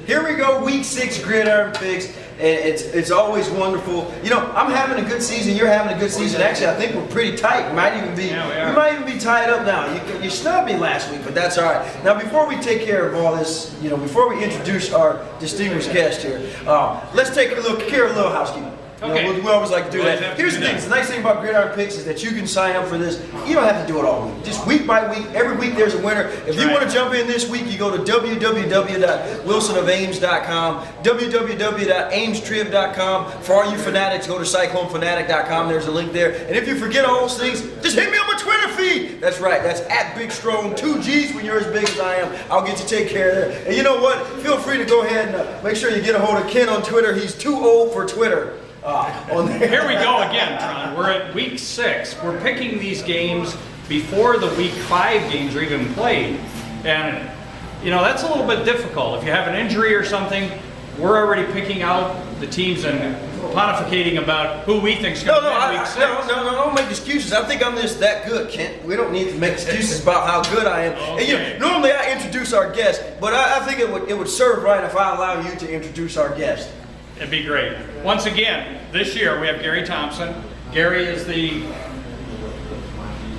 Here we go, week 6 Gridiron Picks, and it's always wonderful. You know, I'm having a good season. You're having a good season. Actually, I think we're pretty tight. We might even be tied up now. You snubbed me last week, but that's all right. Now, before we take care of all this, you know, before we introduce our distinguished guest here, let's take a little care of a little housekeeping. Okay. We always like to do that. Here's the thing. The nice thing about Gridiron Picks is that you can sign up for this. You don't have to do it all week. Just week by week. Every week there's a winner. If you want to jump in this week, you go to www.wilsonofames.com, www.amestrib.com. For all you fanatics, go to cyclonefanatic.com. There's a link there. And if you forget all those things, just hit me on my Twitter feed. That's right. That's @BigStrong. 2 G's when you're as big as I am. I'll get you taken care of there. And you know what? Feel free to go ahead and make sure you get a hold of Ken on Twitter. He's too old for Twitter. Here we go again, Tron. We're at week 6. We're picking these games before the week 5 games are even played. And, you know, that's a little bit difficult. If you have an injury or something, we're already picking out the teams and pontificating about who we think is going to win week 6. No, don't make excuses. I think I'm just that good, Kent. We don't need to make excuses about how good I am. Okay. And, you know, normally I introduce our guest, but I think it would serve right if I allow you to introduce our guest. It'd be great. Once again, this year we have Gary Thompson. Gary is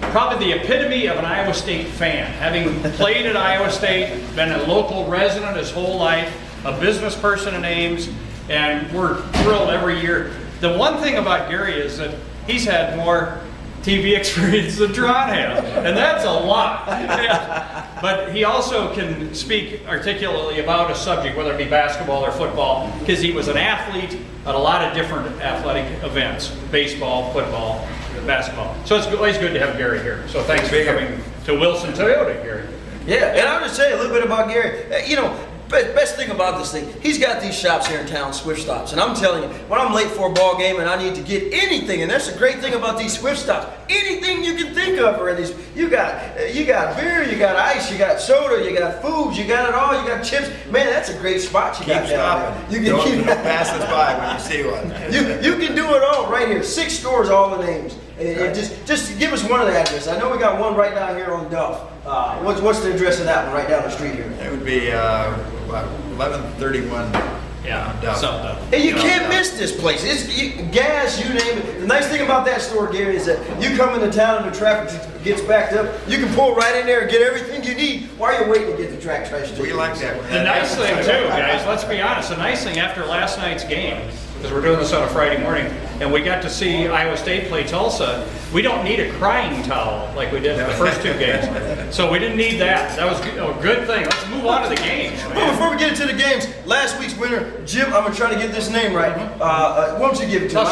probably the epitome of an Iowa State fan. Having played at Iowa State, been a local resident his whole life, a business person in Ames, and we're thrilled every year. The one thing about Gary is that he's had more TV experience than Tron has, and that's a lot. But he also can speak articulately about a subject, whether it be basketball or football, because he was an athlete at a lot of different athletic events: baseball, football, basketball. So it's always good to have Gary here. So thanks for coming to Wilson Toyota, Gary. Yeah, and I'll just say a little bit about Gary. You know, best thing about this thing, he's got these shops here in town, Swift Stops, and I'm telling you, when I'm late for a ball game and I need to get anything, and that's the great thing about these Swift Stops, anything you can think of are in these. You got beer, you got ice, you got soda, you got foods, you got it all, you got chips. Man, that's a great spot you got down there. You can keep passing by when you see one. You can do it all right here. 6 stores, all the names. And just give us one of the addresses. I know we got one right down here on Duff. What's the address of that one right down the street here? It would be 1131. Yeah, Duff. And you can't miss this place. It's gas, you name it. The nice thing about that store, Gary, is that you come into town and the traffic gets backed up. You can pull right in there and get everything you need while you're waiting to get the track traced. We like that. The nice thing too, guys, let's be honest, the nice thing after last night's game, because we're doing this on a Friday morning, and we got to see Iowa State play Tulsa, we don't need a crying towel like we did in the first 2 games. So we didn't need that. That was a good thing. Let's move on to the games. Well, before we get into the games, last week's winner, Jim, I'm going to try to get this name right. Why don't you give it to me?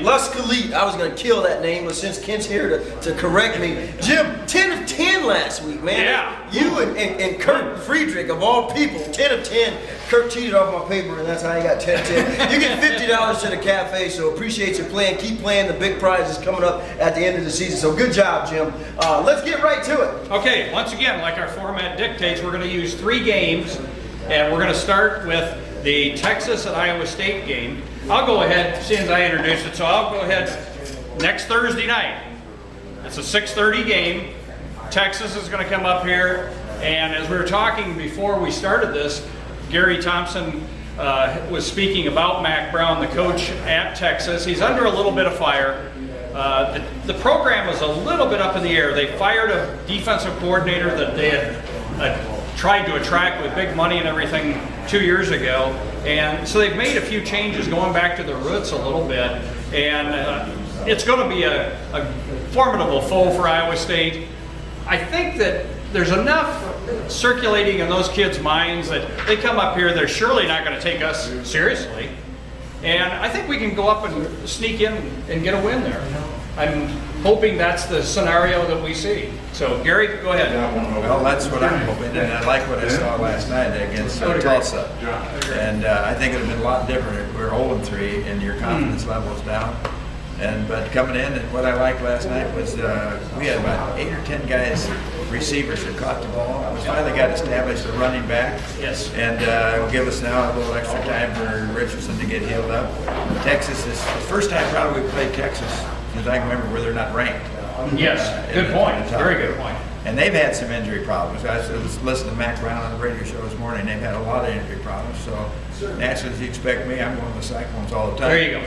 Luscalit. I was going to kill that name, but since Kent's here to correct me. Jim, 10 of 10 last week, man. Yeah. You and Kurt Friedrich, of all people, 10 of 10. Kurt cheated off my paper, and that's how you got 10 of 10. You get $50 to the cafe, so appreciate your playing. Keep playing. The big prize is coming up at the end of the season, so good job, Jim. Let's get right to it. Okay, once again, like our format dictates, we're going to use 3 games, and we're going to start with the Texas at Iowa State game. I'll go ahead, since I introduced it, so I'll go ahead next Thursday night. It's a 6:30 game. Texas is going to come up here, and as we were talking before we started this, Gary Thompson was speaking about Mac Brown, the coach at Texas. He's under a little bit of fire. The program was a little bit up in the air. They fired a defensive coordinator that they had tried to attract with big money and everything 2 years ago. And so they've made a few changes going back to the roots a little bit. And it's going to be a formidable foe for Iowa State. I think that there's enough circulating in those kids' minds that they come up here, they're surely not going to take us seriously. And I think we can go up and sneak in and get a win there. I'm hoping that's the scenario that we see. So, Gary, go ahead. Well, that's what I'm hoping, and I like what I saw last night against Tulsa. And I think it would have been a lot different if we were 0-3 and your confidence level is down. But coming in, and what I liked last night was we had about 8 or 10 guys, receivers that caught the ball. We finally got established a running back. Yes. And it will give us now a little extra time for Richardson to get healed up. Texas is the first time probably we played Texas since I can remember where they're not ranked. Yes, good point. Very good point. And they've had some injury problems. I was listening to Mac Brown on the radio show this morning. They've had a lot of injury problems. So naturally, as you expect me, I'm going to the Cyclones all the time. There you go.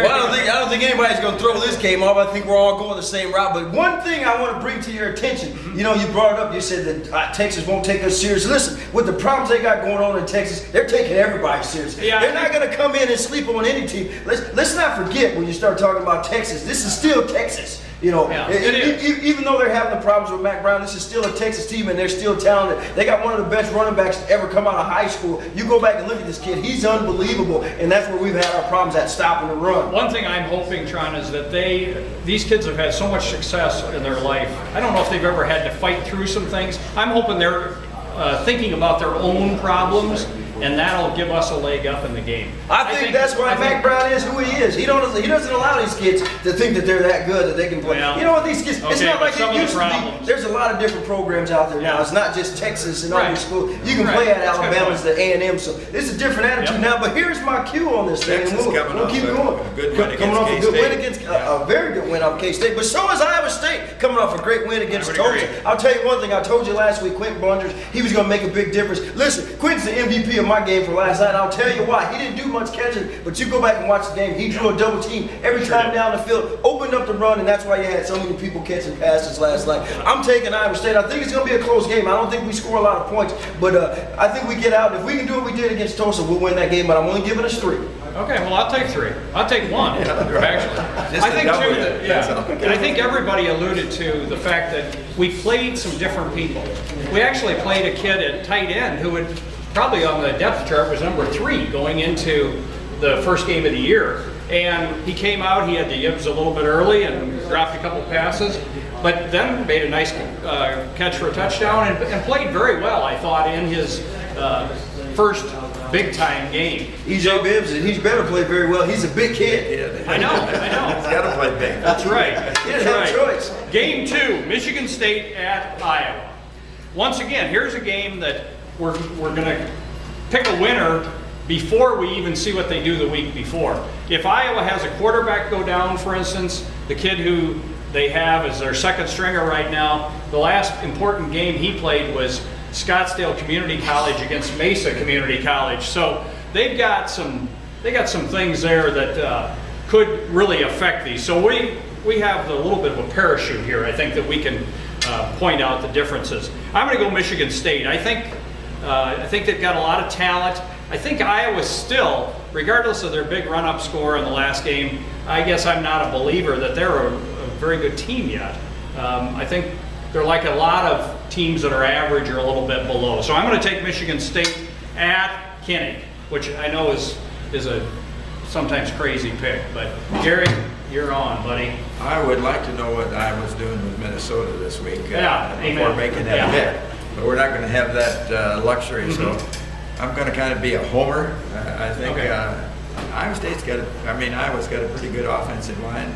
Well, I don't think anybody's going to throw this game off. I think we're all going the same route. But one thing I want to bring to your attention, you know, you brought it up. You said that Texas won't take us serious. Listen, with the problems they got going on in Texas, they're taking everybody serious. Yeah, they're not going to come in and sleep on any team. Let's not forget when you start talking about Texas, this is still Texas. You know, even though they're having the problems with Mac Brown, this is still a Texas team, and they're still talented. They got one of the best running backs to ever come out of high school. You go back and look at this kid; he's unbelievable, and that's where we've had our problems at stopping the run. One thing I'm hoping, Tron, is that these kids have had so much success in their life. I don't know if they've ever had to fight through some things. I'm hoping they're thinking about their own problems, and that'll give us a leg up in the game. I think that's why Mac Brown is who he is. He doesn't allow these kids to think that they're that good that they can play. Well, you know what, these kids, it's not like it used to be. There's a lot of different programs out there now. It's not just Texas and all these schools. You can play at Alabama's, the A&M, so it's a different attitude now. But here's my cue on this thing, and we'll keep going. A good win coming off a good win K-State. against a very good win off K-State, but so is Iowa State coming off a great win against Tulsa. I'll tell you one thing. I told you last week, Quentin Bunders, he was going to make a big difference. Listen, Quentin's the MVP of my game for last night. I'll tell you why. He didn't do much catching, but you go back and watch the game. He drew a double team every time down the field, opened up the run, and that's why you had so many people catching passes last night. I'm taking Iowa State. I think it's going to be a close game. I don't think we score a lot of points, but I think we get out. If we can do what we did against Tulsa, we'll win that game, but I'm only giving us 3. Okay, well, I'll take 3. I'll take 1, actually. Just I think, double too, it. and I think everybody alluded to the fact that we played some different people. We actually played a kid at tight end who would probably on the depth chart was number 3 going into the first game of the year. And he came out, he had the yibs a little bit early and dropped a couple passes, but then made a nice catch for a touchdown and played very well, I thought, in his first big-time game. E.J. Bibbs, and he's better play very well. He's a big kid. I know. He's got to play big. That's right. He didn't have a choice. Game 2, Michigan State at Iowa. Once again, here's a game that we're going to pick a winner before we even see what they do the week before. If Iowa has a quarterback go down, for instance, the kid who they have as their second stringer right now, the last important game he played was Scottsdale Community College against Mesa Community College. So they got some things there that could really affect these. So we have a little bit of a parachute here. I think that we can point out the differences. I'm going to go Michigan State. I think they've got a lot of talent. I think Iowa still, regardless of their big run-up score in the last game, I guess I'm not a believer that they're a very good team yet. I think they're like a lot of teams that are average or a little bit below. So I'm going to take Michigan State at Kinnick, which I know is a sometimes crazy pick. But Gary, you're on, buddy. I would like to know what Iowa's doing with Minnesota this week before making that pick. But we're not going to have that luxury, so I'm going to kind of be a homer. I think Iowa's got a pretty good offensive line.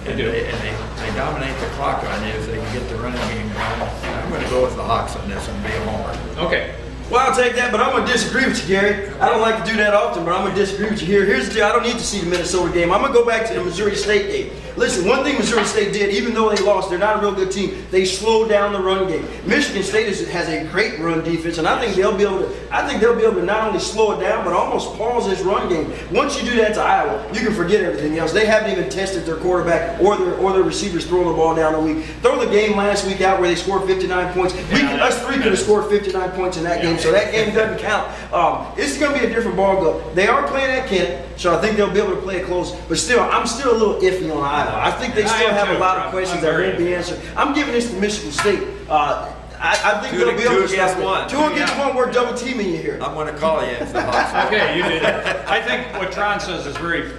And they dominate the clock on you if they can get the running game going. I'm going to go with the Hawks on this and be a homer. Okay. Well, I'll take that, but I'm going to disagree with you, Gary. I don't like to do that often, but I'm going to disagree with you here. Here's the deal. I don't need to see the Minnesota game. I'm going to go back to the Missouri State game. Listen, one thing Missouri State did, even though they lost, they're not a real good team. They slowed down the run game. Michigan State has a great run defense, and I think they'll be able to not only slow it down, but almost pause this run game. Once you do that to Iowa, you can forget everything else. They haven't even tested their quarterback or their receivers throwing the ball down a week. Throw the game last week out where they scored 59 points. Us three could have scored 59 points in that game, so that game doesn't count. This is going to be a different ball go. They are playing at Kent, so I think they'll be able to play it close. But still, I'm still a little iffy on Iowa. I think they still have a lot of questions that won't be answered. I'm giving this to Michigan State. I think they'll be able to stop it. 2 against 1, we're double teaming you here. I'm going to call you if the Hawks. Okay, you did it. I think what Tron says is very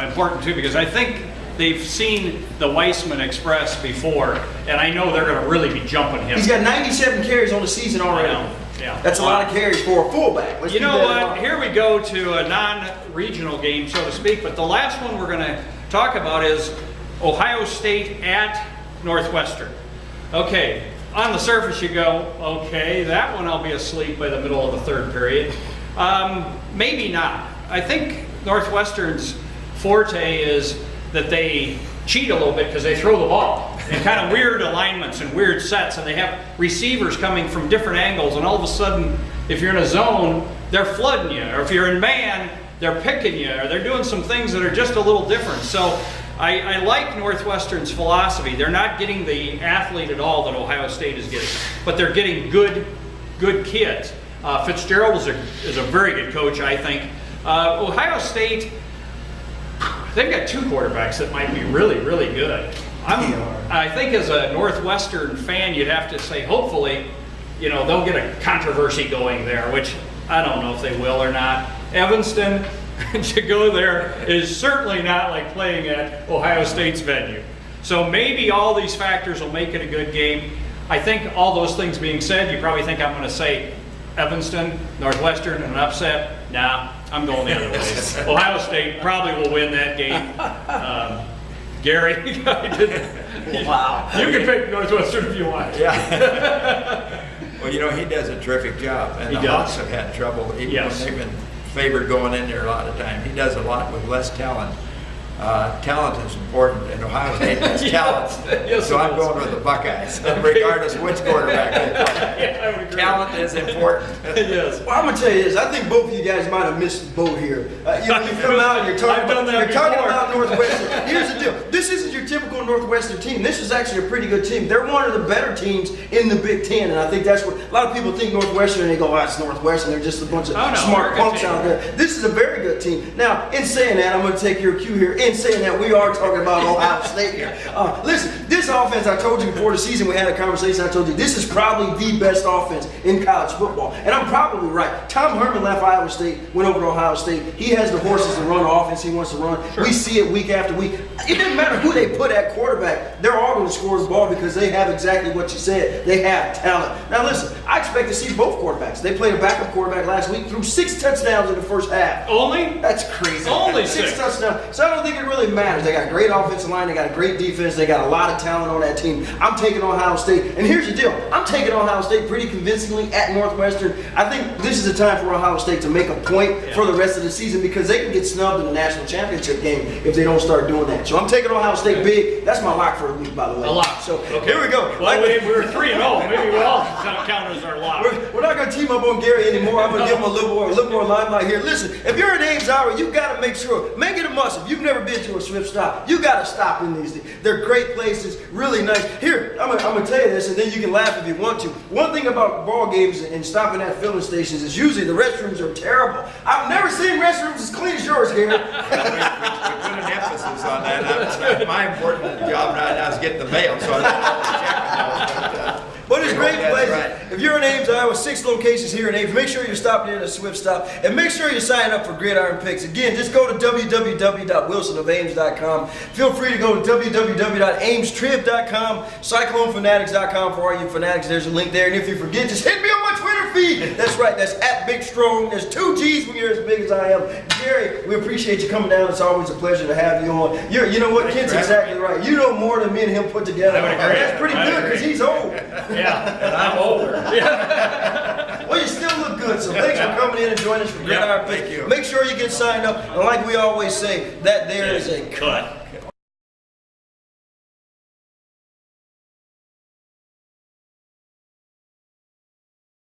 important too, because I think they've seen the Weissman Express before, and I know they're going to really be jumping him. He's got 97 carries on the season already. Yeah. That's a lot of carries for a fullback. You know what? Here we go to a non-regional game, so to speak, but the last one we're going to talk about is Ohio State at Northwestern. Okay, on the surface you go, okay, that one I'll be asleep by the middle of the third period. Maybe not. I think Northwestern's forte is that they cheat a little bit because they throw the ball. and kind of weird alignments and weird sets, and they have receivers coming from different angles, and all of a sudden, if you're in a zone, they're flooding you, or if you're in man, they're picking you, or they're doing some things that are just a little different. So I like Northwestern's philosophy. They're not getting the athlete at all that Ohio State is getting, but they're getting good kids. Fitzgerald is a very good coach, I think. Ohio State, they've got 2 quarterbacks that might be really, really good. I think as a Northwestern fan, you'd have to say, hopefully, they'll get a controversy going there, which I don't know if they will or not. Evanston, to go there is certainly not like playing at Ohio State's venue. So maybe all these factors will make it a good game. I think all those things being said, you probably think I'm going to say Evanston, Northwestern, an upset. Nah, I'm going the other way. Ohio State probably will win that game. Gary, wow. You can pick Northwestern if you want. Yeah. Well, he does a terrific job, and the Hawks have had trouble even when they've been favored going in there a lot of time. He does a lot with less talent. Talent is important, and Ohio State has talent. So I'm going with the Buckeyes, regardless of which quarterback they play. Talent is important. Yes. Well, I'm going to tell you this. I think both of you guys might have missed the boat here. You come out and you're talking about Northwestern. Here's the deal. This isn't your typical Northwestern team. This is actually a pretty good team. They're one of the better teams in the Big Ten, and I think that's what a lot of people think Northwestern, and they go, it's Northwestern. They're just a bunch of smart punks out there. This is a very good team. Now, in saying that, I'm going to take your cue here. In saying that, we are talking about Ohio State here. Listen, this offense, I told you before the season, we had a conversation, I told you, this is probably the best offense in college football. And I'm probably right. Tom Herman left Iowa State, went over to Ohio State. He has the horses to run the offense he wants to run. Sure. We see it week after week. It doesn't matter who they put at quarterback. They're all going to score the ball because they have exactly what you said. They have talent. Now listen, I expect to see both quarterbacks. They played a backup quarterback last week, threw 6 touchdowns in the first half. Only? That's crazy. Only 6 touchdowns. So I don't think it really matters. They got a great offensive line. They got a great defense. They got a lot of talent on that team. I'm taking Ohio State. And here's the deal. I'm taking Ohio State pretty convincingly at Northwestern. I think this is the time for Ohio State to make a point for the rest of the season because they can get snubbed in the national championship game if they don't start doing that. So I'm taking Ohio State big. That's my lock for the week, by the way. A lock. So here we go. Well, we're 3-0. Maybe we'll all count as our lock. We're not going to team up on Gary anymore. I'm going to give him a little more limelight here. Listen, if you're in Ames, Iowa, you got to make sure, make it a must. If you've never been to a Swift Stop, you got to stop in these. They're great places, really nice. Here, I'm going to tell you this, and then you can laugh if you want to. One thing about ball games and stopping at filling stations is usually the restrooms are terrible. I've never seen restrooms as clean as yours, Gary. We put an emphasis on that. That's my important job right now is getting the mail, so I don't know what But it's great places. Right. If you're in Ames, Iowa, 6 locations here in Ames. Make sure you're stopping in at a Swift Stop. And make sure you sign up for Gridiron Picks. Again, just go to www.wilsonofames.com. Feel free to go to www.amestrib.com, CycloneFanatics.com for all you fanatics. There's a link there. And if you forget, just hit me on my Twitter feed. That's right. That's @BigStrong. There's 2 G's when you're as big as I am. Gary, we appreciate you coming down. It's always a pleasure to have you on. You know what? Kent's exactly right. You know more than me and him put together. That's pretty good because he's old. Yeah, and I'm older. Yeah. Well, you still look good, so thanks for coming in and joining us for Gridiron Picks. Thank you. Make sure you get signed up, and like we always say, that there is a cut.